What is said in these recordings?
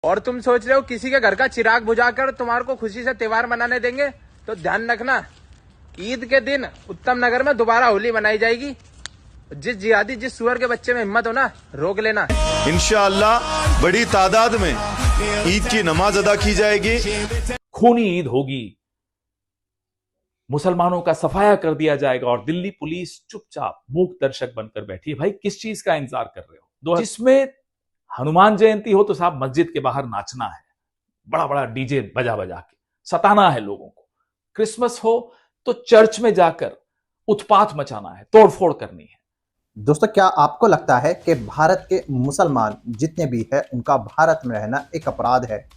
और तुम सोच रहे हो किसी के घर का चिराग बुझाकर तुम्हारे को खुशी से त्योहार मनाने देंगे? तो ध्यान रखना, ईद के दिन उत्तम नगर में दोबारा होली मनाई जाएगी। जिस जिहादी जिस सुअर के बच्चे में हिम्मत हो ना, रोक लेना। इंशाअल्लाह बड़ी तादाद में ईद की नमाज अदा की जाएगी। खूनी ईद होगी, मुसलमानों का सफाया कर दिया जाएगा और दिल्ली पुलिस चुपचाप मूक दर्शक बनकर बैठी है। भाई किस चीज का इंतजार कर रहे हो? जिसमें हनुमान जयंती हो तो साहब मस्जिद के बाहर नाचना है, बड़ा बड़ा डीजे बजा बजा के सताना है लोगों को। क्रिसमस हो तो चर्च में जाकर उत्पात मचाना है, तोड़फोड़ करनी है। दोस्तों, क्या आपको लगता है कि भारत के मुसलमान जितने भी हैं उनका भारत में रहना एक अपराध है?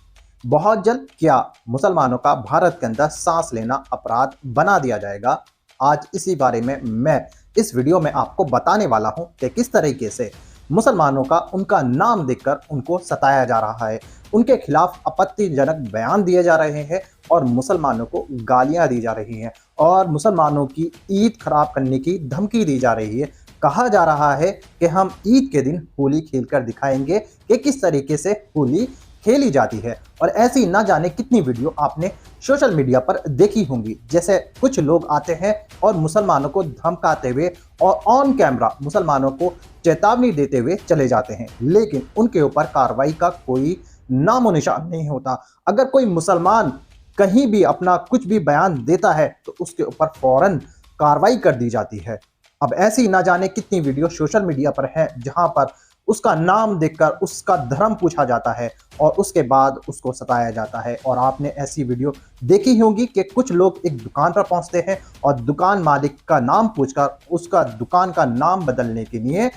बहुत जल्द क्या मुसलमानों का भारत के अंदर सांस लेना अपराध बना दिया जाएगा? आज इसी बारे में मैं इस वीडियो में आपको बताने वाला हूं कि किस तरीके से मुसलमानों का उनका नाम देखकर उनको सताया जा रहा है, उनके खिलाफ आपत्तिजनक बयान दिए जा रहे हैं और मुसलमानों को गालियां दी जा रही हैं और मुसलमानों की ईद खराब करने की धमकी दी जा रही है। कहा जा रहा है कि हम ईद के दिन होली खेलकर दिखाएंगे कि किस तरीके से होली खेली जाती है। और ऐसी ना जाने कितनी वीडियो आपने सोशल मीडिया पर देखी होंगी, जैसे कुछ लोग आते हैं और मुसलमानों को धमकाते हुए और ऑन कैमरा मुसलमानों को चेतावनी देते हुए चले जाते हैं, लेकिन उनके ऊपर कार्रवाई का कोई नामो निशान नहीं होता। अगर कोई मुसलमान कहीं भी अपना कुछ भी बयान देता है तो उसके ऊपर फौरन कार्रवाई कर दी जाती है। अब ऐसी ना जाने कितनी वीडियो सोशल मीडिया पर है जहां पर उसका नाम देखकर उसका धर्म पूछा जाता है और उसके बाद उसको सताया जाता है। और आपने ऐसी वीडियो देखी होगी कि कुछ लोग एक दुकान पर पहुंचते हैं और दुकान मालिक का नाम पूछकर उसका दुकान का नाम बदलने के लिए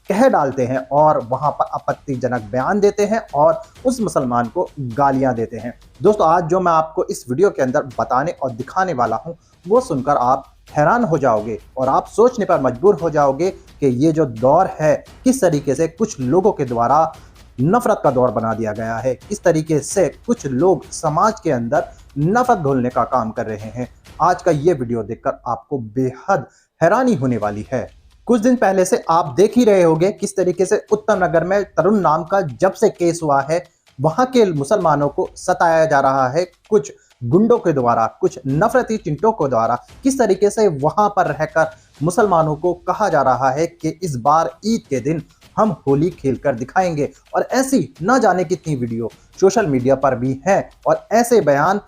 कह डालते हैं और वहां पर आपत्तिजनक बयान देते हैं और उस मुसलमान को गालियां देते हैं। दोस्तों, आज जो मैं आपको इस वीडियो के अंदर बताने और दिखाने वाला हूं वो सुनकर आप हैरान हो जाओगे और आप सोचने पर मजबूर हो जाओगे कि ये जो दौर है किस तरीके से कुछ लोगों के द्वारा नफरत का दौर बना दिया गया है, किस तरीके से कुछ लोग समाज के अंदर नफरत घोलने का काम कर रहे हैं। आज का ये वीडियो देखकर आपको बेहद हैरानी होने वाली है। कुछ दिन पहले से आप देख ही रहे होंगे किस तरीके से उत्तम नगर में तरुण नाम का जब से केस हुआ है वहां के मुसलमानों को सताया जा रहा है कुछ गुंडों के द्वारा, कुछ नफरती चिंटों के द्वारा। किस तरीके से वहां पर रहकर मुसलमानों को कहा जा रहा है कि इस बार ईद के दिन हम होली खेलकर दिखाएंगे। और ऐसी ना जाने कितनी वीडियो सोशल मीडिया पर भी हैं और ऐसे बयान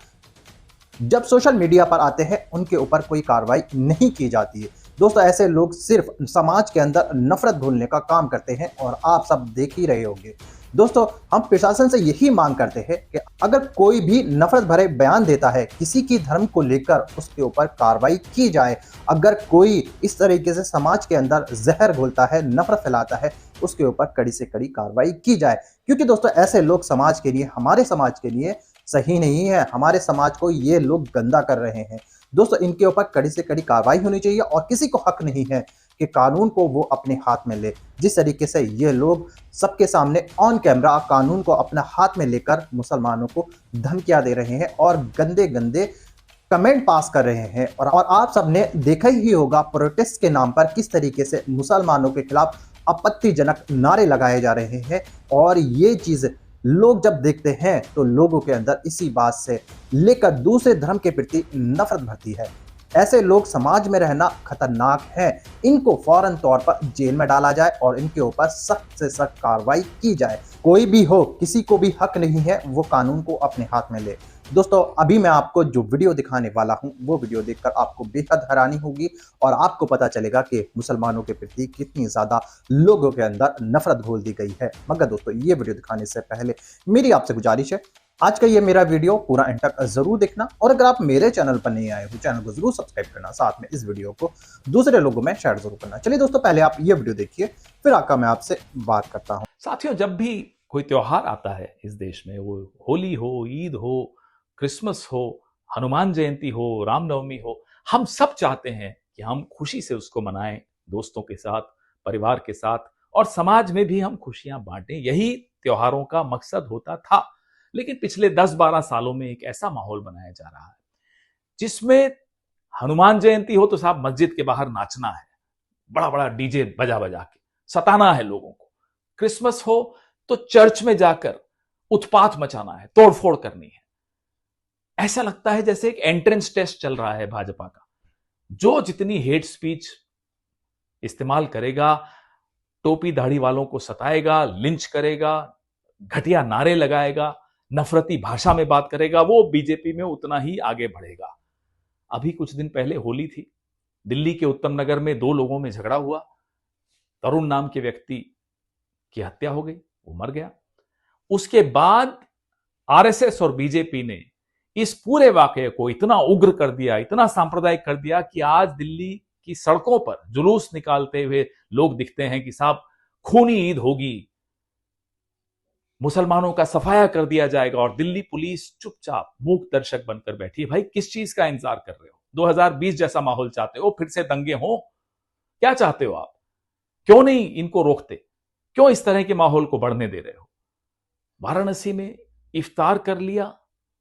जब सोशल मीडिया पर आते हैं उनके ऊपर कोई कार्रवाई नहीं की जाती है। दोस्तों, ऐसे लोग सिर्फ समाज के अंदर नफरत घोलने का काम करते हैं और आप सब देख ही रहे होंगे। दोस्तों, हम प्रशासन से यही मांग करते हैं कि अगर कोई भी नफरत भरे बयान देता है किसी की धर्म को लेकर उसके ऊपर कार्रवाई की जाए। अगर कोई इस तरीके से समाज के अंदर जहर घोलता है, नफरत फैलाता है, उसके ऊपर कड़ी से कड़ी कार्रवाई की जाए। क्योंकि दोस्तों, ऐसे लोग समाज के लिए, हमारे समाज के लिए सही नहीं है। हमारे समाज को ये लोग गंदा कर रहे हैं। दोस्तों, इनके ऊपर कड़ी से कड़ी कार्रवाई होनी चाहिए और किसी को हक नहीं है कि कानून को वो अपने हाथ में ले। जिस तरीके से ये लोग सबके सामने ऑन कैमरा कानून को अपने हाथ में लेकर मुसलमानों को धमकियां दे रहे हैं और गंदे गंदे कमेंट पास कर रहे हैं। और आप सबने देखा ही होगा प्रोटेस्ट के नाम पर किस तरीके से मुसलमानों के खिलाफ आपत्तिजनक नारे लगाए जा रहे हैं। और ये चीज लोग जब देखते हैं तो लोगों के अंदर इसी बात से लेकर दूसरे धर्म के प्रति नफरत भरती है। ऐसे लोग समाज में रहना खतरनाक है। इनको फौरन तौर पर जेल में डाला जाए और इनके ऊपर सख्त से सख्त कार्रवाई की जाए। कोई भी हो, किसी को भी हक नहीं है वो कानून को अपने हाथ में ले। दोस्तों, अभी मैं आपको जो वीडियो दिखाने वाला हूं वो वीडियो देखकर आपको बेहद हैरानी होगी और आपको पता चलेगा कि मुसलमानों के प्रति कितनी ज्यादा लोगों के अंदर नफरत घोल दी गई है। मगर दोस्तों, ये वीडियो दिखाने से पहले मेरी आपसे गुजारिश है, आज का ये मेरा वीडियो पूरा एंड तक जरूर देखना और अगर आप मेरे चैनल पर नहीं आए हो चैनल को जरूर सब्सक्राइब करना, साथ में इस वीडियो को दूसरे लोगों में शेयर जरूर करना। चलिए दोस्तों, पहले आप ये वीडियो देखिए, फिर आकर मैं आपसे बात करता हूं। साथियों, जब भी कोई त्योहार आता है इस देश में, वो होली हो, ईद हो, क्रिसमस हो, हनुमान जयंती हो, रामनवमी हो, हम सब चाहते हैं कि हम खुशी से उसको मनाएं, दोस्तों के साथ, परिवार के साथ और समाज में भी हम खुशियां बांटें। यही त्योहारों का मकसद होता था। लेकिन पिछले 10-12 सालों में एक ऐसा माहौल बनाया जा रहा है जिसमें हनुमान जयंती हो तो साहब मस्जिद के बाहर नाचना है, बड़ा बड़ा डीजे बजा बजा के सताना है लोगों को। क्रिसमस हो तो चर्च में जाकर उत्पात मचाना है, तोड़फोड़ करनी है। ऐसा लगता है जैसे एक एंट्रेंस टेस्ट चल रहा है भाजपा का। जो जितनी हेट स्पीच इस्तेमाल करेगा, टोपी दाढ़ी वालों को सताएगा, लिंच करेगा, घटिया नारे लगाएगा, नफरती भाषा में बात करेगा, वो बीजेपी में उतना ही आगे बढ़ेगा। अभी कुछ दिन पहले होली थी, दिल्ली के उत्तम नगर में 2 लोगों में झगड़ा हुआ, तरुण नाम के व्यक्ति की हत्या हो गई, वो मर गया। उसके बाद आरएसएस और बीजेपी ने इस पूरे वाकये को इतना उग्र कर दिया, इतना सांप्रदायिक कर दिया कि आज दिल्ली की सड़कों पर जुलूस निकालते हुए लोग दिखते हैं कि साहब खूनी ईद होगी, मुसलमानों का सफाया कर दिया जाएगा, और दिल्ली पुलिस चुपचाप मूक दर्शक बनकर बैठी है। भाई किस चीज का इंतजार कर रहे हो? 2020 जैसा माहौल चाहते हो? फिर से दंगे हो? क्या चाहते हो आप? क्यों नहीं इनको रोकते? क्यों इस तरह के माहौल को बढ़ने दे रहे हो? वाराणसी में इफ्तार कर लिया,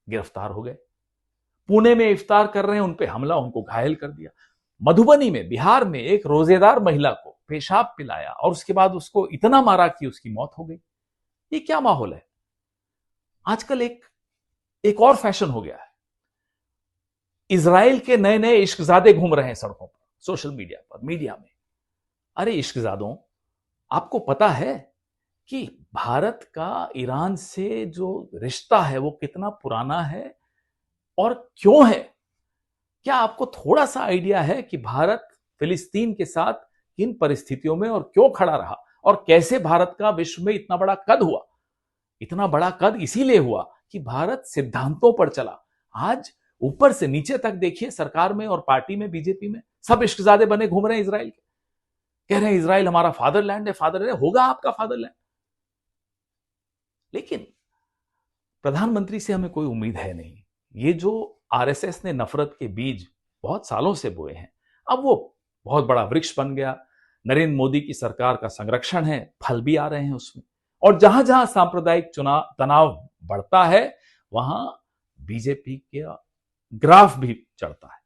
गिरफ्तार हो गए। पुणे में इफ्तार कर रहे हैं, उन पे हमला, उनको घायल कर दिया। मधुबनी में, बिहार में एक रोजेदार महिला को पेशाब पिलाया और उसके बाद उसको इतना मारा कि उसकी मौत हो गई। ये क्या माहौल है? आजकल एक और फैशन हो गया है। इजराइल के नए नए इश्कजादे घूम रहे हैं सड़कों पर, सोशल मीडिया पर, मीडिया में। अरे इश्कजादों, आपको पता है कि भारत का ईरान से जो रिश्ता है वो कितना पुराना है और क्यों है? क्या आपको थोड़ा सा आइडिया है कि भारत फिलिस्तीन के साथ किन परिस्थितियों में और क्यों खड़ा रहा, और कैसे भारत का विश्व में इतना बड़ा कद हुआ? इतना बड़ा कद इसीलिए हुआ कि भारत सिद्धांतों पर चला। आज ऊपर से नीचे तक देखिए, सरकार में और पार्टी में, बीजेपी में सब इश्कजादे बने घूम रहे हैं इजराइल के। कह रहे हैं इजराइल हमारा फादरलैंड है, फादरलैंड होगा आपका फादरलैंड। लेकिन प्रधानमंत्री से हमें कोई उम्मीद है नहीं। ये जो आरएसएस ने नफरत के बीज बहुत सालों से बोए हैं, अब वो बहुत बड़ा वृक्ष बन गया। नरेंद्र मोदी की सरकार का संरक्षण है, फल भी आ रहे हैं उसमें। और जहां जहां सांप्रदायिक तनाव बढ़ता है, वहां बीजेपी का ग्राफ भी चढ़ता है।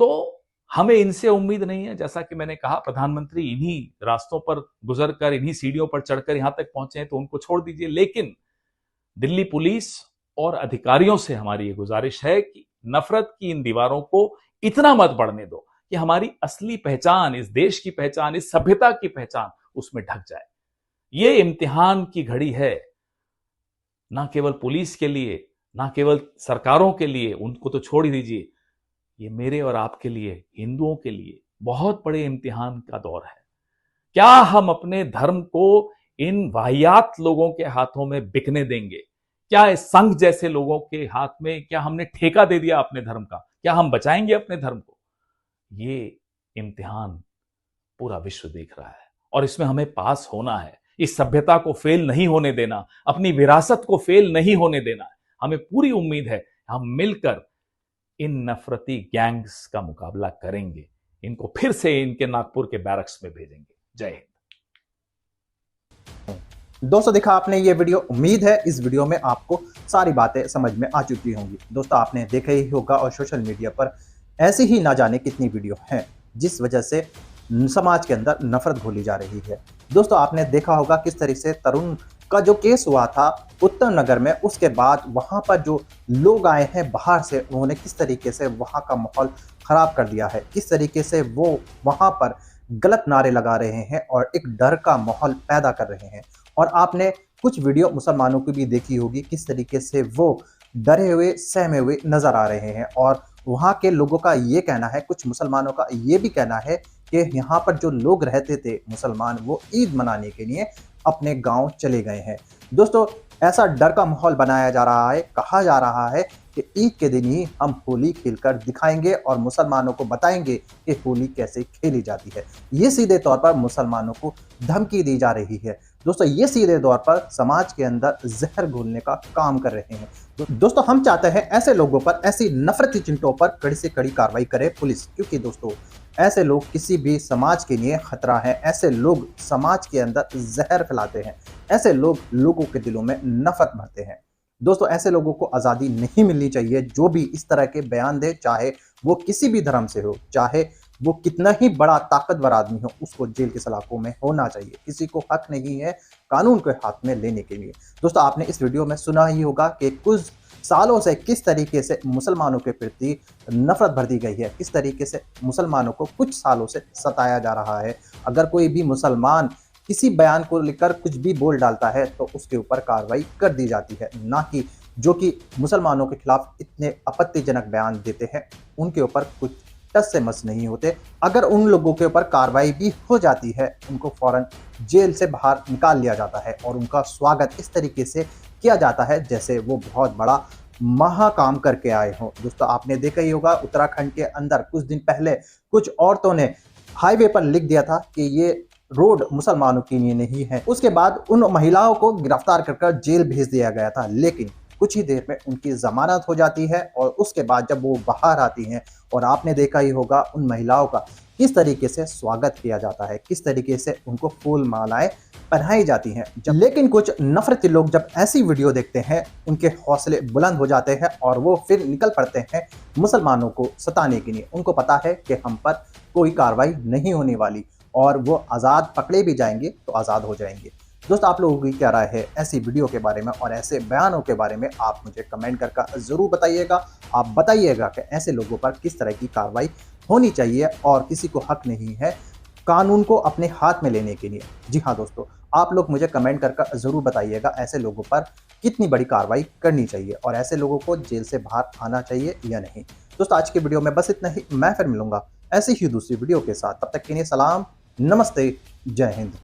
तो हमें इनसे उम्मीद नहीं है। जैसा कि मैंने कहा, प्रधानमंत्री इन्हीं रास्तों पर गुजरकर, इन्हीं सीढ़ियों पर चढ़कर यहां तक पहुंचे हैं, तो उनको छोड़ दीजिए। लेकिन दिल्ली पुलिस और अधिकारियों से हमारी ये गुजारिश है कि नफरत की इन दीवारों को इतना मत बढ़ने दो कि हमारी असली पहचान, इस देश की पहचान, इस सभ्यता की पहचान उसमें ढक जाए। ये इम्तिहान की घड़ी है, ना केवल पुलिस के लिए, ना केवल सरकारों के लिए, उनको तो छोड़ ही दीजिए, ये मेरे और आपके लिए, हिंदुओं के लिए बहुत बड़े इम्तिहान का दौर है। क्या हम अपने धर्म को इन वाहियात लोगों के हाथों में बिकने देंगे? क्या इस संघ जैसे लोगों के हाथ में क्या हमने ठेका दे दिया अपने धर्म का? क्या हम बचाएंगे अपने धर्म को? ये इम्तिहान पूरा विश्व देख रहा है और इसमें हमें पास होना है। इस सभ्यता को फेल नहीं होने देना, अपनी विरासत को फेल नहीं होने देना है। हमें पूरी उम्मीद है हम मिलकर इन नफरती गैंग्स का मुकाबला करेंगे, इनको फिर से इनके नागपुर के बैरक्स में भेजेंगे। जय हिंद। दोस्तों, देखा आपने ये वीडियो, उम्मीद है इस वीडियो में आपको सारी बातें समझ में आ चुकी होंगी। दोस्तों, आपने देखा ही होगा और सोशल मीडिया पर ऐसी ही ना जाने कितनी वीडियो हैं जिस वजह से समाज के अंदर नफरत घोली जा रही है। दोस्तों, आपने देखा होगा किस तरह से तरुण का जो केस हुआ था उत्तम नगर में, उसके बाद वहां पर जो लोग आए हैं बाहर से, उन्होंने किस तरीके से वहां का माहौल खराब कर दिया है, किस तरीके से वो वहां पर गलत नारे लगा रहे हैं और एक डर का माहौल पैदा कर रहे हैं। और आपने कुछ वीडियो मुसलमानों की भी देखी होगी, किस तरीके से वो डरे हुए, सहमे हुए नजर आ रहे हैं। और वहाँ के लोगों का ये कहना है, कुछ मुसलमानों का ये भी कहना है कि यहाँ पर जो लोग रहते थे मुसलमान, वो ईद मनाने के लिए अपने गांव चले गए हैं। दोस्तों, ऐसा डर का माहौल बनाया जा रहा है, कहा जा रहा है कि ईद के दिन ही हम होली खेलकर दिखाएंगे और मुसलमानों को बताएंगे कि होली कैसे खेली जाती है। ये सीधे तौर पर मुसलमानों को धमकी दी जा रही है। दोस्तों, ये सीधे तौर पर समाज के अंदर जहर घोलने का काम कर रहे हैं। दोस्तों, हम चाहते हैं ऐसे लोगों पर, ऐसी नफरती चिंटों पर कड़ी से कड़ी कार्रवाई करे पुलिस, क्योंकि दोस्तों ऐसे लोग किसी भी समाज के लिए खतरा है। ऐसे लोग समाज के अंदर जहर फैलाते हैं, ऐसे लोग लोगों के दिलों में नफरत भरते हैं। दोस्तों, ऐसे लोगों को आज़ादी नहीं मिलनी चाहिए। जो भी इस तरह के बयान दे, चाहे वो किसी भी धर्म से हो, चाहे वो कितना ही बड़ा ताकतवर आदमी हो, उसको जेल की सलाखों में होना चाहिए। किसी को हक नहीं है कानून के हाथ में लेने के लिए। दोस्तों, आपने इस वीडियो में सुना ही होगा कि कुछ सालों से किस तरीके से मुसलमानों के प्रति नफरत भर दी गई है, किस तरीके से मुसलमानों को कुछ सालों से सताया जा रहा है। अगर कोई भी मुसलमान किसी बयान को लेकर कुछ भी बोल डालता है तो उसके ऊपर कार्रवाई कर दी जाती है, ना कि जो कि मुसलमानों के खिलाफ इतने आपत्तिजनक बयान देते हैं उनके ऊपर कुछ टस से मस नहीं होते। अगर उन लोगों के ऊपर कार्रवाई भी हो जाती है, उनको फौरन जेल से बाहर निकाल लिया जाता है और उनका स्वागत इस तरीके से किया जाता है जैसे वो बहुत बड़ा महाकाम करके आए हों। दोस्तों, आपने देखा ही होगा उत्तराखंड के अंदर कुछ दिन पहले कुछ औरतों ने हाईवे पर लिख दिया था कि ये रोड मुसलमानों के लिए नहीं है। उसके बाद उन महिलाओं को गिरफ्तार कर जेल भेज दिया गया था, लेकिन कुछ ही देर में उनकी जमानत हो जाती है और उसके बाद जब वो बाहर आती हैं और आपने देखा ही होगा उन महिलाओं का किस तरीके से स्वागत किया जाता है, किस तरीके से उनको फूल मालाएं पहनाई जाती हैं। लेकिन कुछ नफरती लोग जब ऐसी वीडियो देखते हैं, उनके हौसले बुलंद हो जाते हैं और वो फिर निकल पड़ते हैं मुसलमानों को सताने के लिए। उनको पता है कि हम पर कोई कार्रवाई नहीं होने वाली और वो आज़ाद पकड़े भी जाएंगे तो आज़ाद हो जाएंगे। दोस्तों, आप लोगों की क्या राय है ऐसी वीडियो के बारे में और ऐसे बयानों के बारे में? आप मुझे कमेंट करके ज़रूर बताइएगा। आप बताइएगा कि ऐसे लोगों पर किस तरह की कार्रवाई होनी चाहिए और किसी को हक नहीं है कानून को अपने हाथ में लेने के लिए। जी हाँ दोस्तों, आप लोग मुझे कमेंट करके ज़रूर बताइएगा ऐसे लोगों पर कितनी बड़ी कार्रवाई करनी चाहिए और ऐसे लोगों को जेल से बाहर आना चाहिए या नहीं। दोस्तों, आज की वीडियो में बस इतना ही। मैं फिर मिलूंगा ऐसी ही दूसरी वीडियो के साथ। तब तक के लिए सलाम, नमस्ते, जय हिंद।